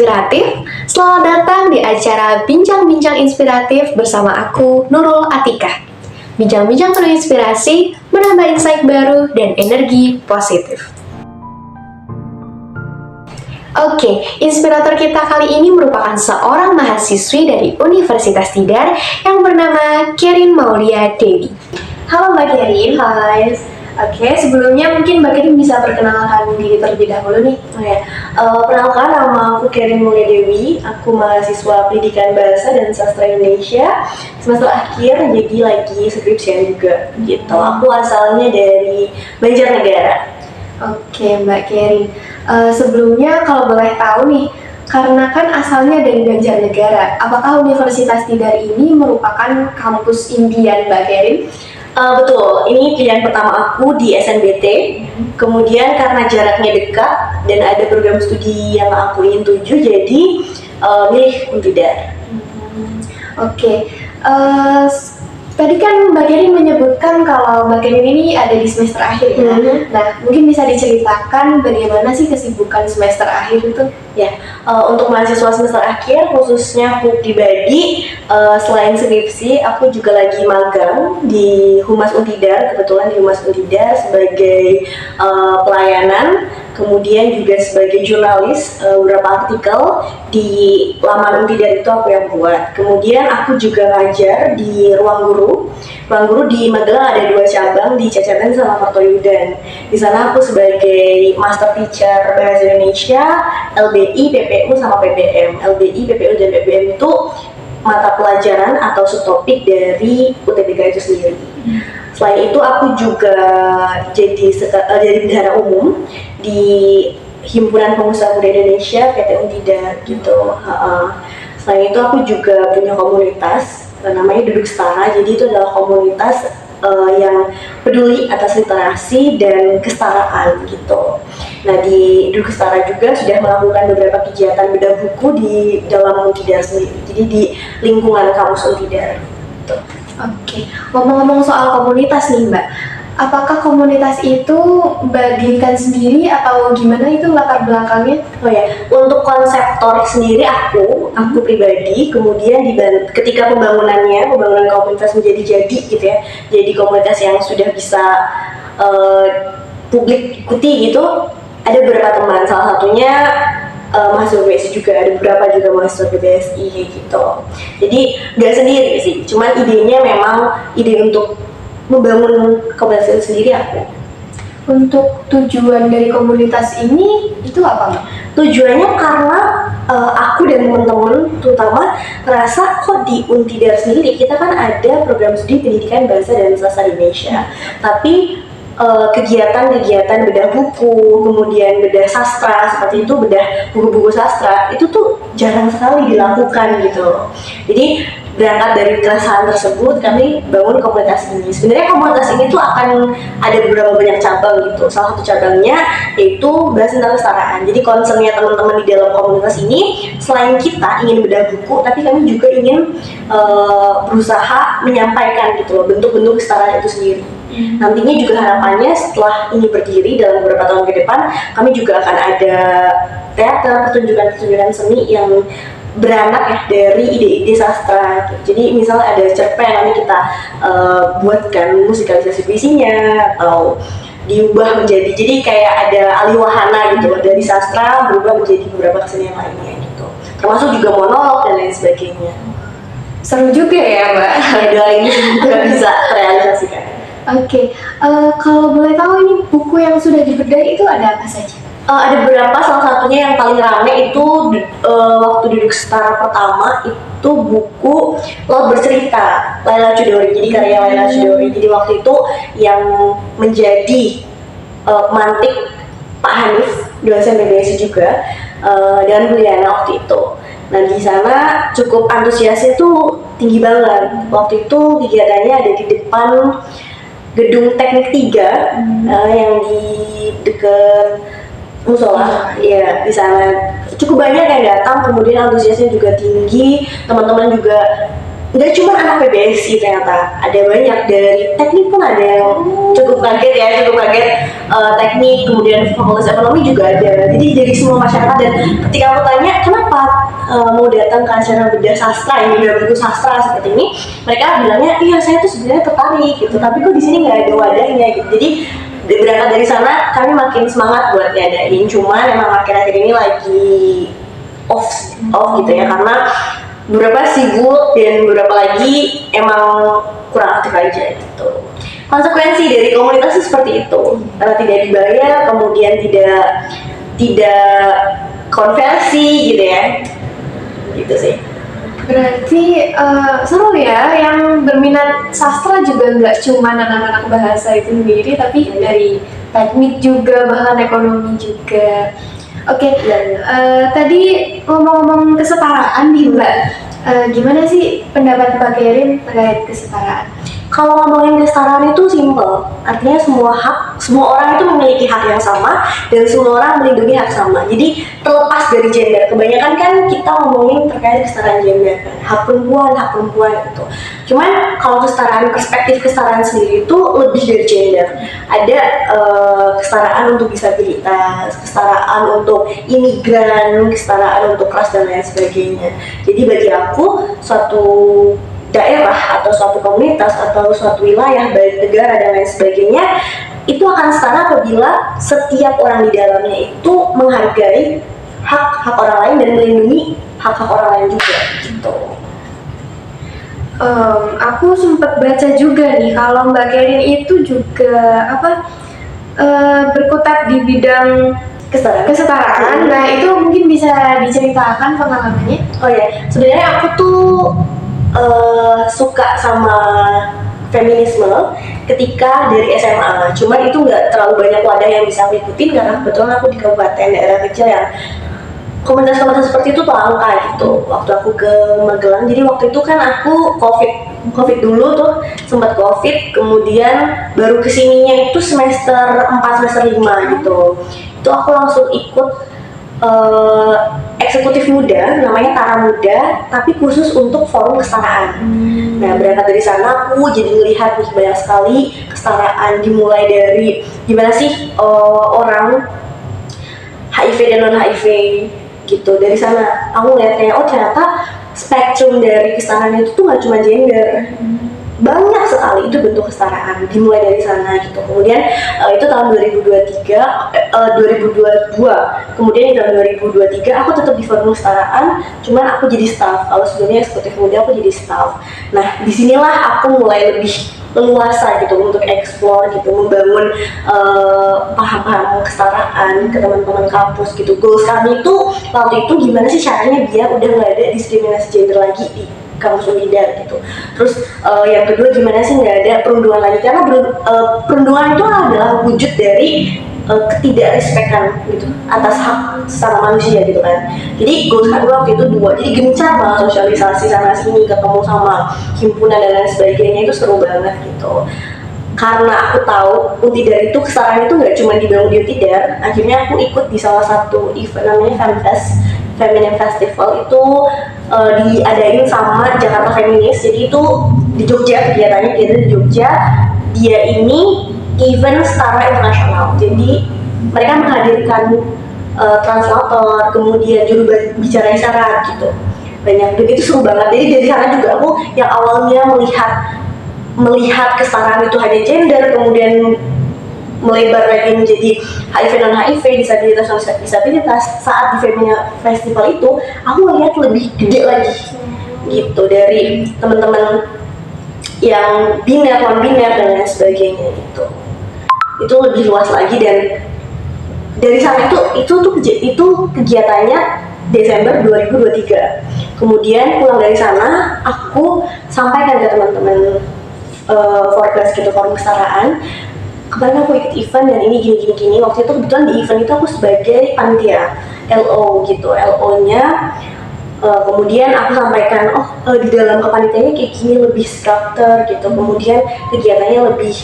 inspiratif. Selamat datang di acara Bincang-Bincang Inspiratif bersama aku, Nurul Atika. Bincang-bincang penuh inspirasi, menambah insight baru dan energi positif. Oke, inspirator kita kali ini merupakan seorang mahasiswi dari Universitas Tidar yang bernama Kerin Maulia Dewi. Halo Mbak Kerin. Hai. Oke, sebelumnya mungkin Mbak Kerin bisa perkenalkan diri terlebih dahulu nih. Perkenalkan, nama aku Kerin Maulia Dewi. Aku mahasiswa Pendidikan Bahasa dan Sastra Indonesia semester akhir, jadi lagi skripsian juga gitu. Aku asalnya dari Banjarnegara. Oke, Mbak Kerin. Sebelumnya kalau boleh tahu nih, karena kan asalnya dari Banjarnegara, apakah Universitas Tidar ini merupakan kampus impian Mbak Kerin? Betul, ini pilihan pertama aku di SNBT. Kemudian karena jaraknya dekat dan ada program studi yang aku ingin tuju, jadi milih Untidar. Oke, tadi kan Mbak Kerin menyebutkan kalau Mbak Kerin ini ada di semester akhir ya. Nah, mungkin bisa diceritakan bagaimana sih kesibukan semester akhir itu? Ya, untuk mahasiswa semester akhir, khususnya aku pribadi, selain skripsi, aku juga lagi magang di Humas Untidar, kebetulan di Humas Untidar sebagai pelayanan, kemudian juga sebagai jurnalis, beberapa artikel di laman Untidar itu aku yang buat. Kemudian aku juga ngajar di Ruang Guru. Ruang Guru di Magelang ada 2 cabang, di Cecepen sama Partoyudan. Di sana aku sebagai master teacher bahasa Indonesia, LBI, PPU sama PBM. LBI, PPU dan PBM itu mata pelajaran atau subtopik dari UTBK itu sendiri. Selain itu aku juga jadi bendahara umum di Himpunan Pengusaha Muda Indonesia PT Untidar gitu. Selain itu aku juga punya komunitas namanya Duduk Setara. Jadi itu adalah komunitas yang peduli atas literasi dan kesetaraan gitu. Nah, di Duduk Setara juga sudah melakukan beberapa kegiatan bedah buku di dalam Untidar sendiri. Jadi di lingkungan kampus Untidar gitu. Oke, ngomong-ngomong soal komunitas nih Mbak, apakah komunitas itu Mbak dirikan sendiri atau gimana itu latar belakangnya? Oh ya, untuk konseptor sendiri aku pribadi, kemudian ketika pembangunan komunitas menjadi jadi gitu ya, jadi komunitas yang sudah bisa publik ikuti gitu, ada beberapa teman, salah satunya mahasiswa BSI juga, ada beberapa juga mahasiswa BSI kayak gitu. Jadi nggak sendiri sih, cuman idenya memang ide untuk membangun komunitas itu sendiri aku. Untuk tujuan dari komunitas ini itu apa Mbak? Tujuannya karena aku dan teman-teman terutama merasa kok di Untidar sendiri kita kan ada program studi pendidikan bahasa dan sastra Indonesia, tapi kegiatan-kegiatan bedah buku, kemudian bedah sastra seperti itu, bedah buku-buku sastra itu tuh jarang sekali dilakukan gitu. Jadi berangkat dari keresahan tersebut kami bangun komunitas ini. Sebenarnya komunitas ini tuh akan ada beberapa banyak cabang gitu. Salah satu cabangnya yaitu bahas tentang kesetaraan. Jadi concernnya teman-teman di dalam komunitas ini selain kita ingin bedah buku, tapi kami juga ingin berusaha menyampaikan gitu loh bentuk-bentuk kesetaraan itu sendiri. Nantinya juga harapannya setelah ini berdiri dalam beberapa tahun ke depan, kami juga akan ada teater, pertunjukan-pertunjukan seni yang beranak ya dari ide-ide sastra. Jadi misalnya ada cerpen nanti kita buatkan musikalisasi puisinya atau diubah menjadi, jadi kayak ada aliwahana gitu dari sastra berubah menjadi beberapa kesenian lainnya gitu. Termasuk juga monolog dan lain sebagainya. Seru juga ya Mbak. Ya, doa ini juga bisa terrealisasikan. Oke, kalau boleh tahu ini buku yang sudah dibedah itu ada apa saja? Ada beberapa, salah satunya yang paling rame itu waktu Duduk Setara pertama itu buku Laut Bercerita Laila Chudori. Jadi karya Laila Chudori. Jadi waktu itu yang menjadi pemantik Pak Hanif, dosen BBSI juga, dan Bu Liana waktu itu. Nah, di sana cukup antusiasnya tuh tinggi banget. Waktu itu kegiatannya ada di depan Gedung Teknik 3 yang di dekat musola, ya di sana cukup banyak yang datang, kemudian antusiasnya juga tinggi, teman-teman juga nggak cuma anak PBSI ternyata, ada banyak dari teknik pun ada yang cukup kaget ya, cukup kaget. Teknik, kemudian fakultas ekonomi juga ada, jadi dari semua masyarakat. Dan ketika aku tanya kenapa mau datang ke acara bedah sastra yang bedah buku sastra seperti ini, mereka bilangnya iya saya tuh sebenarnya tertarik gitu, tapi kok di sini nggak ada wadahnya gitu. Jadi berangkat dari sana kami makin semangat buat ngadain, cuman emang akhir-akhir ini lagi off gitu ya, karena beberapa sibuk dan beberapa lagi emang kurang aktif aja gitu. Konsekuensi dari komunitas itu seperti itu, karena tidak dibayar, kemudian tidak konversi gitu ya, gitu sih. Berarti seru ya, yang berminat sastra juga nggak cuma anak-anak bahasa itu sendiri, tapi dari teknik juga, bahkan ekonomi juga. Oke, tadi ngomong-ngomong kesetaraan nih Mbak, gimana sih pendapat Mbak Kerin terkait kesetaraan? Kalau ngomongin kesetaraan itu simple, artinya semua orang itu memiliki hak yang sama dan semua orang melindungi hak sama. Jadi terlepas dari gender, kebanyakan kan kita ngomongin terkait kesetaraan gender kan, hak perempuan gitu. Cuman kalau perspektif kesetaraan sendiri itu lebih dari gender. Ada kesetaraan untuk disabilitas, kesetaraan untuk imigran, kesetaraan untuk ras dan lain sebagainya. Jadi bagi aku suatu daerah atau suatu komunitas atau suatu wilayah, baik negara dan lain sebagainya, itu akan setara apabila setiap orang di dalamnya itu menghargai hak-hak orang lain dan melindungi hak-hak orang lain juga gitu. Aku sempat baca juga nih kalau Mbak Kerin itu juga berkutat di bidang kesetaraan. Nah itu mungkin bisa diceritakan pengalamannya. Oh ya, sebenarnya aku tuh suka sama feminisme ketika dari SMA, cuman itu nggak terlalu banyak wadah yang bisa aku ikutin karena kebetulan aku di kabupaten daerah kecil yang komunitas-komunitas seperti itu tuh langka gitu waktu aku ke Magelang. Jadi waktu itu kan aku covid dulu tuh, sempat covid, kemudian baru kesininya itu semester 4 semester 5 gitu. Itu aku langsung ikut eksekutif muda, namanya Tara Muda, tapi khusus untuk forum kesetaraan. Nah berangkat dari sana aku jadi melihat nih banyak sekali kesetaraan, dimulai dari gimana sih orang HIV dan non HIV gitu. Dari sana aku ngeliatnya, oh ternyata spektrum dari kesetaraan itu tuh gak cuma gender, banyak sekali itu bentuk kesetaraan, dimulai dari sana gitu. Kemudian itu tahun 2022, kemudian di tahun 2023 aku tetap di forum kesetaraan, cuman aku jadi staff. Kalau sebelumnya eksekutif muda aku jadi staff. Nah disinilah aku mulai lebih leluasa gitu untuk explore gitu, membangun paham-paham kesetaraan ke teman-teman kampus gitu. Goals kami itu waktu itu gimana sih caranya biar udah nggak ada diskriminasi gender lagi di kampus Unidar gitu. Terus yang kedua gimana sih nggak ada perundungan lagi, karena perundungan itu adalah wujud dari ketidakrespekan gitu atas hak sesama manusia gitu kan. Jadi goals kami waktu itu dua, jadi gencar banget sosialisasi sana sini, ketemu sama himpunan dan lain sebagainya, itu seru banget gitu. Karena aku tahu Untidar itu kesetaraan itu nggak cuma dibangun di Untidar, akhirnya aku ikut di salah satu event namanya Femfest, Feminine Festival. Itu diadain sama Jakarta Feminis. Jadi itu di Jogja kegiatannya, di Jogja. Dia ini event setara internasional. Jadi mereka menghadirkan translator, kemudian juru bicara isyarat gitu. Banyak, dan itu seru banget. Jadi dari sana juga aku yang awalnya melihat kesetaraan itu hanya gender, kemudian melebar lagi menjadi HIV non HIV, disabilitas non disabilitas. Saat di Femina Festival itu aku melihat lebih gede lagi gitu, dari teman-teman yang biner, non biner dan lain sebagainya gitu. Itu lebih luas lagi, dan dari sana itu kegiatannya Desember 2023. Kemudian pulang dari sana aku sampaikan ke teman-teman Forecast gitu, forum kesetaraan, kemarin aku ikut event dan ini gini. Waktu itu kebetulan di event itu aku sebagai panitia LO gitu, LO-nya. Kemudian aku sampaikan, di dalam kepanitiaannya kayak gini, lebih struktur gitu. Kemudian kegiatannya lebih,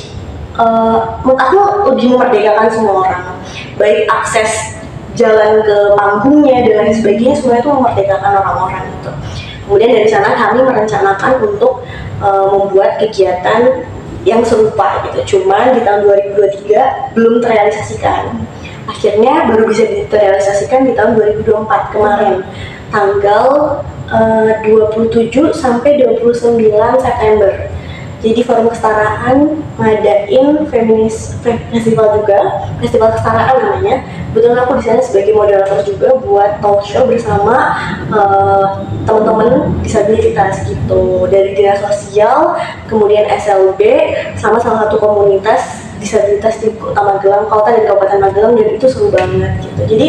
menurut aku lebih memerdekakan semua orang, baik akses jalan ke panggungnya dan lain sebagainya, semua itu memerdekakan orang-orang gitu. Kemudian dari sana kami merencanakan untuk membuat kegiatan yang serupa gitu. Cuman di tahun 2023 belum terrealisasikan. Akhirnya baru bisa terrealisasikan di tahun 2024 kemarin, tanggal 27 sampai 29 September. Jadi Forum Kesetaraan ngadain festival juga, festival kesetaraan namanya. Betul, aku di sana sebagai moderator juga buat talk show bersama teman-teman disabilitas gitu, dari dinas sosial, kemudian SLB, sama salah satu komunitas disabilitas di Kota Magelang, Kota dan Kabupaten Magelang, dan itu seru banget gitu. Jadi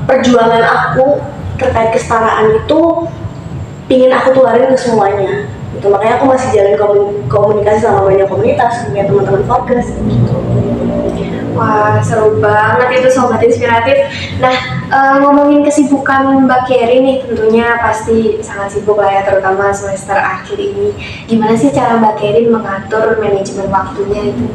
perjuangan aku terkait kesetaraan itu pingin aku tularin ke semuanya gitu. Makanya aku masih jalan komunikasi sama banyak komunitas, punya teman-teman fokus gitu. Wah, seru banget itu Sobat Inspiratif. Nah, ngomongin kesibukan Mbak Keri nih, tentunya pasti sangat sibuk lah ya, terutama semester akhir ini. Gimana sih cara Mbak Keri mengatur manajemen waktunya itu?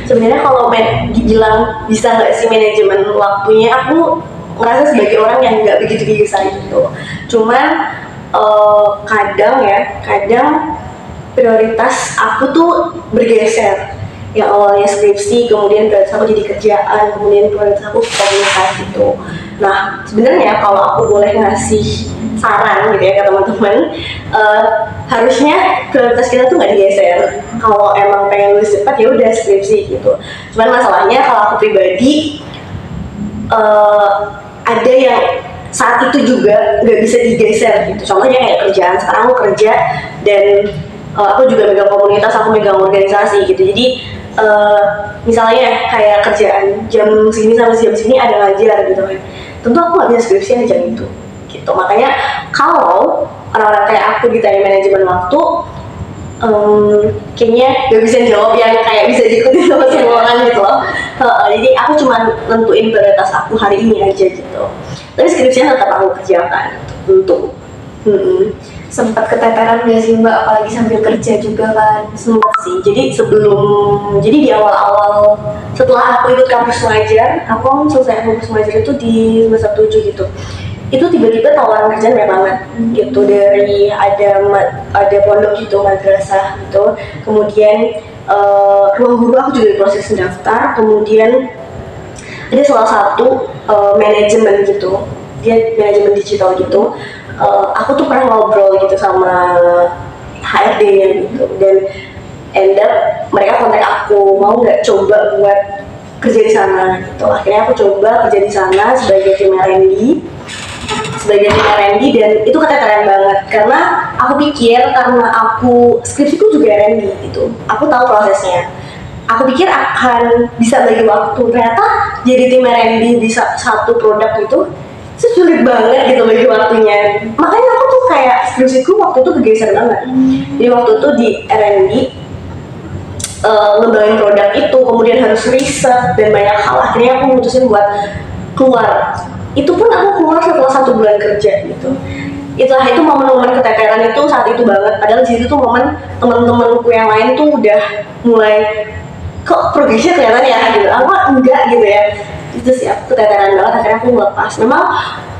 Sebenarnya kalau dibilang bisa nggak sih manajemen waktunya, aku ngerasa sebagai orang yang nggak begitu bisa gitu. Cuman kadang prioritas aku tuh bergeser. Yang awalnya skripsi, kemudian prioritas aku jadi kerjaan, kemudian prioritas aku komunitas gitu. Nah, sebenarnya kalau aku boleh ngasih saran gitu ya ke teman-teman, harusnya prioritas kita tuh nggak digeser. Kalau emang pengen lulus cepat ya udah skripsi gitu. Cuman masalahnya kalau aku pribadi ada yang saat itu juga nggak bisa digeser gitu. Contohnya kayak kerjaan, sekarang aku kerja dan aku juga megang komunitas, aku megang organisasi gitu. Jadi misalnya kayak kerjaan jam segini sampai jam segini ada ngajar gitu kan, tentu aku nggak bisa skripsian jam itu gitu. Makanya kalau orang-orang kayak aku ditanya manajemen waktu, kayaknya gak bisa jawab yang kayak bisa diikuti sama semua orang gitu loh. Jadi aku cuma nentuin prioritas aku hari ini aja gitu. Tapi skripsinya tetap aku kerjakan untuk Sempat keteteran gak sih Mbak, apalagi sambil kerja juga kan? sempat sih. Jadi di awal-awal setelah aku ikut kampus mengajar, aku selesai kampus mengajar itu di semester 7 gitu. Itu tiba-tiba tawaran kerjaan banyak banget gitu, dari ada pondok gitu, madrasah gitu. Kemudian ruang guru aku juga proses mendaftar. Kemudian ada salah satu manajemen gitu, dia manajemen digital gitu. Aku tuh pernah ngobrol gitu sama HRD-nya gitu, dan end up mereka kontak aku, mau nggak coba buat kerja di sana gitu. Akhirnya aku coba kerja di sana sebagai tim R&D, dan itu keteteran banget karena aku pikir karena aku skripsiku juga R&D gitu, aku tahu prosesnya. Aku pikir akan bisa bagi waktu, ternyata jadi tim R&D di satu produk itu sulit banget gitu bagi waktunya. Makanya aku tuh kayak skripsiku waktu itu kegeser banget. Jadi waktu itu di R&D ngembangin produk itu, kemudian harus riset dan banyak hal. Akhirnya aku mutusin buat keluar. Itu pun aku keluar setelah 1 bulan kerja gitu. Itu momen-momen keteteran itu saat itu banget. Padahal di situ tuh momen teman-temanku yang lain tuh udah mulai kok progresnya kelihatan ya gitu. Aku enggak gitu ya. Itu sih aku keteteran banget, akhirnya aku ngelepas. Memang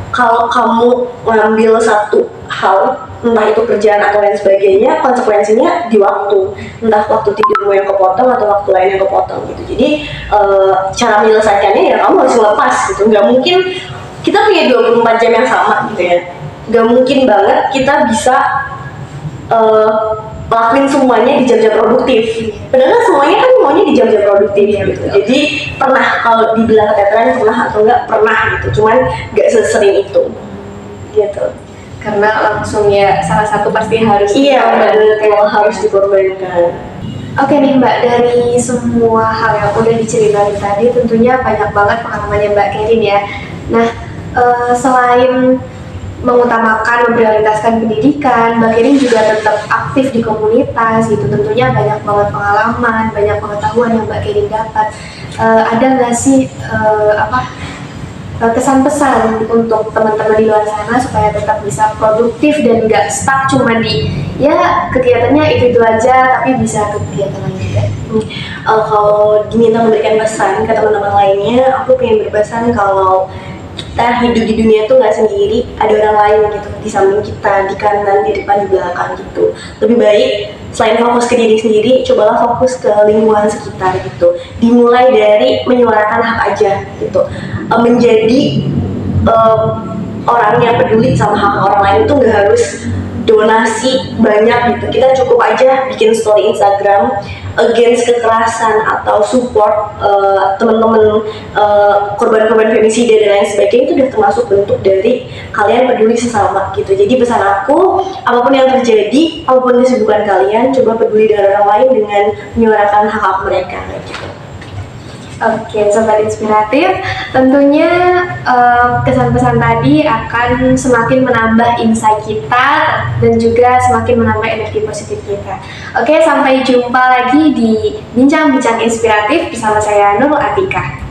kalau kamu ngambil satu hal, entah itu kerjaan atau lain sebagainya, konsekuensinya di waktu, entah waktu tidurmu yang kepotong atau waktu lain yang kepotong gitu. Jadi cara menyelesaikannya ya kamu harus lepas gitu. Nggak mungkin kita punya 24 jam yang sama gitu ya, nggak mungkin banget kita bisa lakuin semuanya di jam-jam produktif. Padahal semuanya kan maunya di jam-jam produktif gitu. Jadi pernah, kalau dibilang keteteran pernah atau enggak pernah gitu, cuman nggak sesering itu gitu. Karena langsung ya salah satu pasti harus harus dikorbankan. Oke nih Mbak, dari semua hal yang udah diceritain tadi, tentunya banyak banget pengalamannya Mbak Kerin ya. Nah, selain mengutamakan, memprioritaskan pendidikan, Mbak Kerin juga tetap aktif di komunitas gitu. Tentunya banyak banget pengalaman, banyak pengetahuan yang Mbak Kerin dapat. Ada nggak sih kesan-pesan untuk teman-teman di luar sana supaya tetap bisa produktif dan nggak stuck cuma di ya kegiatannya itu aja, tapi bisa ke kegiatan lain juga? Kalau diminta memberikan pesan ke teman-teman lainnya, aku pengen berpesan kalau kita hidup di dunia tuh nggak sendiri, ada orang lain gitu di samping kita, di kanan, di depan, di belakang gitu. Lebih baik selain fokus ke diri sendiri, cobalah fokus ke lingkungan sekitar gitu. Dimulai dari menyuarakan hak aja gitu. Menjadi orang yang peduli sama hak orang lain itu nggak harus donasi banyak gitu. Kita cukup aja bikin story Instagram against kekerasan atau support teman-teman korban-korban femisida dan lain sebagainya, itu udah termasuk bentuk dari kalian peduli sesama gitu. Jadi pesan aku, apapun yang terjadi, apapun kesibukan kalian, coba peduli dengan orang lain dengan menyuarakan hak-hak mereka kayak gitu. Oke, sobat inspiratif, tentunya kesan-pesan tadi akan semakin menambah insight kita dan juga semakin menambah energi positif kita. Oke, sampai jumpa lagi di Bincang-Bincang Inspiratif bersama saya Nurul Atika.